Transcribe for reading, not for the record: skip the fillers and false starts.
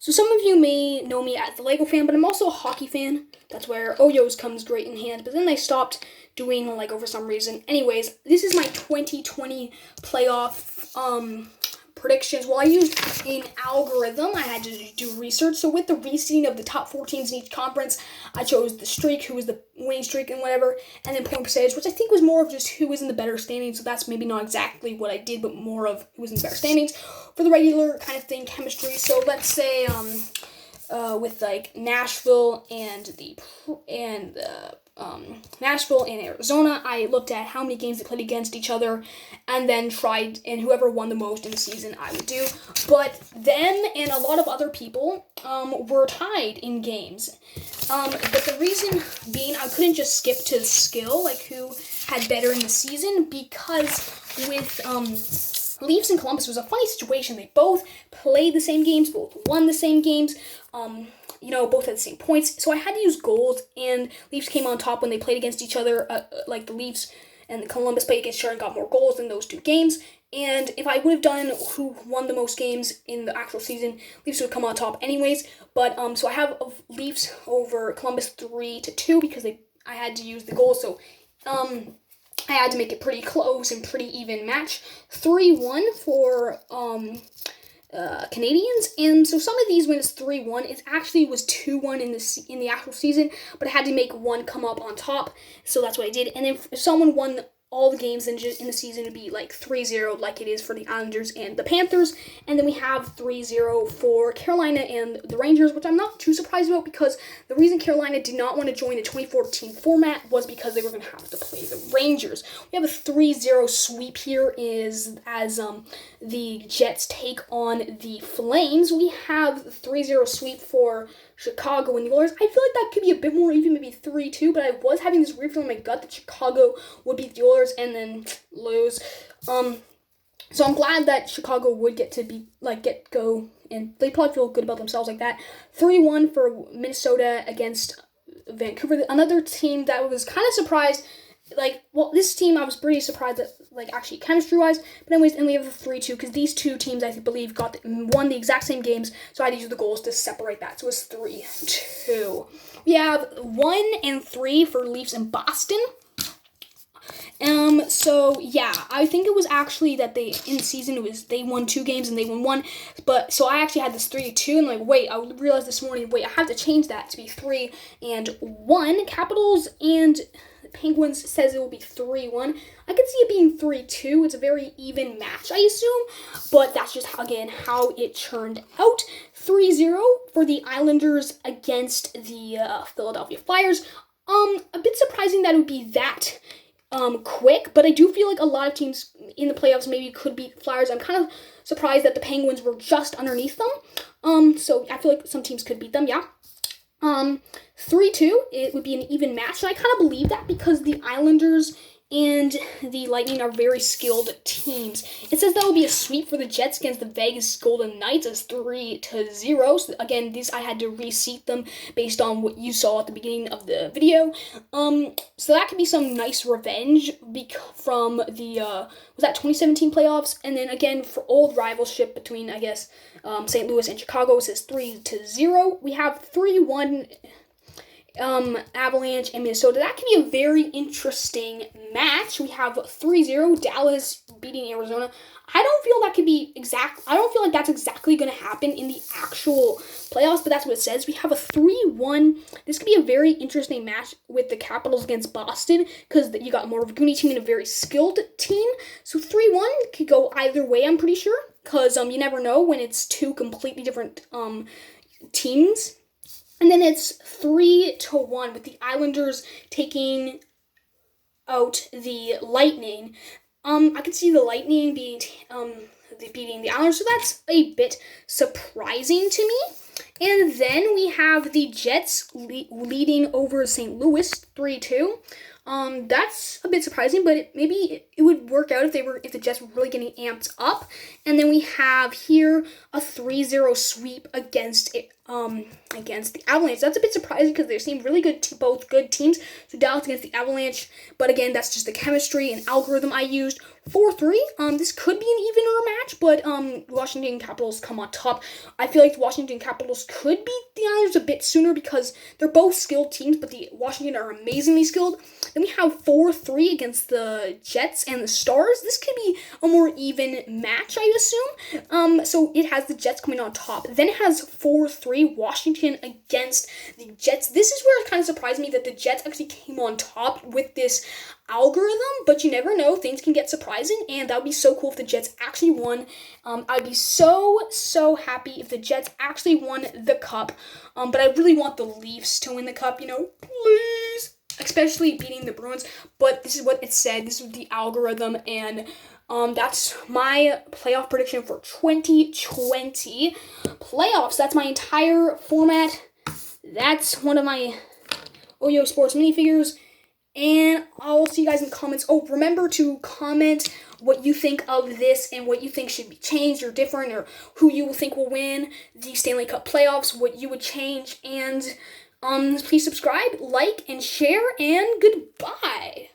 So some of you may know me as the Lego fan, but I'm also a hockey fan. That's where Oyos comes great in hand. But then they stopped doing Lego for some reason. Anyways, this is my 2020 playoff predictions. Well, I used an algorithm. I had to do research. So with the reseeding of the top 4 teams in each conference, I chose the streak, who was the winning streak and whatever, and then point percentage, which I think was more of just who was in the better standings. So that's maybe not exactly what I did, but more of who was in the better standings for the regular kind of thing, chemistry. So let's say with like Nashville and Nashville and Arizona, I looked at how many games they played against each other, and then tried, and whoever won the most in the season, I would do. But them and a lot of other people were tied in games. But the reason being, I couldn't just skip to skill, like who had better in the season, because with Leafs and Columbus, it was a funny situation. They both played the same games, both won the same games, both had the same points. So I had to use goals, and Leafs came on top when they played against each other. Like the Leafs and the Columbus played against each other and got more goals in those 2 games. And if I would have done who won the most games in the actual season, Leafs would come on top anyways. But so I have Leafs over Columbus 3-2 because I had to use the goals. So I had to make it pretty close and pretty even match. 3-1 for Canadians, and so some of these when it's 3-1, it actually was 2-1 in the actual season, but I had to make one come up on top, so that's what I did. And if someone won all the games in the season, it'd be like 3-0, like it is for the Islanders and the Panthers. And then we have 3-0 for Carolina and the Rangers, which I'm not too surprised about, because the reason Carolina did not want to join the 2014 format was because they were going to have to play the Rangers. We have a 3-0 sweep here as the Jets take on the Flames. We have the 3-0 sweep for Chicago and the Oilers. I feel like that could be a bit more even, maybe 3-2, but I was having this weird feeling in my gut that Chicago would beat the Oilers and then lose. So I'm glad that Chicago would get to go, and they probably feel good about themselves like that. 3-1 for Minnesota against Vancouver. Another team that was kind of surprised. This team I was pretty surprised at, actually chemistry-wise. But anyways, and we have a 3-2, because these 2 teams, I believe, won the exact same games, so I had to use the goals to separate that. So it was 3-2. We have 1 and 3 for Leafs in Boston. So yeah, I think it was actually that in the season, they won 2 games and they won 1, but so I actually had this 3-2, and I realized this morning, I have to change that to be 3-1. Capitals and Penguins says it will be 3-1. I could see it being 3-2. It's a very even match, I assume, but that's just how it turned out. 3-0 for the Islanders against the Philadelphia Flyers. A bit surprising that it would be that quick, but I do feel like a lot of teams in the playoffs maybe could beat Flyers. I'm kind of surprised that the Penguins were just underneath them. So I feel like some teams could beat them, yeah. 3-2, it would be an even match, and I kind of believe that because the Islanders and the Lightning are very skilled teams. It says that will be a sweep for the Jets against the Vegas Golden Knights as 3-0. So again, these I had to reseat them based on what you saw at the beginning of the video. So that could be some nice revenge from the was that 2017 playoffs, and then again for old rivalship between St. Louis and Chicago. It says 3-0. We have 3-1. Avalanche and Minnesota. That could be a very interesting match. We have 3-0 Dallas beating Arizona. I don't feel like that's exactly going to happen in the actual playoffs, but that's what it says. We have a 3-1. This could be a very interesting match with the Capitals against Boston, because you got more of a goony team and a very skilled team. So 3-1 could go either way, I'm pretty sure, because you never know when it's 2 completely different teams. And then it's 3-1 with the Islanders taking out the Lightning. I could see the Lightning beating the Islanders, so that's a bit surprising to me. And then we have the Jets leading over St. Louis 3-2. That's a bit surprising, but maybe it would work out if the Jets were really getting amped up. And then we have here a 3-0 sweep against the Avalanche. That's a bit surprising because they seem really good, both good teams. So Dallas against the Avalanche, but again, that's just the chemistry and algorithm I used. 4-3. This could be an evener match, but Washington Capitals come on top. I feel like the Washington Capitals could beat the Islanders a bit sooner because they're both skilled teams, but the Washington are amazingly skilled. Then we have 4-3 against the Jets and the Stars. This could be a more even match, I assume. So it has the Jets coming on top. Then it has 4-3 Washington against the Jets. This is where it kind of surprised me that the Jets actually came on top with this algorithm, but you never know, things can get surprising, and that would be so cool if the Jets actually won. I'd be so happy if the Jets actually won the cup, but I really want the Leafs to win the cup, please, especially beating the Bruins. But this is what it said, this is the algorithm, and that's my playoff prediction for 2020 playoffs. That's my entire format. That's one of my Oyo Sports minifigures. And I'll see you guys in the comments. Oh, remember to comment what you think of this and what you think should be changed or different, or who you think will win the Stanley Cup playoffs, what you would change. And please subscribe, like, and share, and goodbye.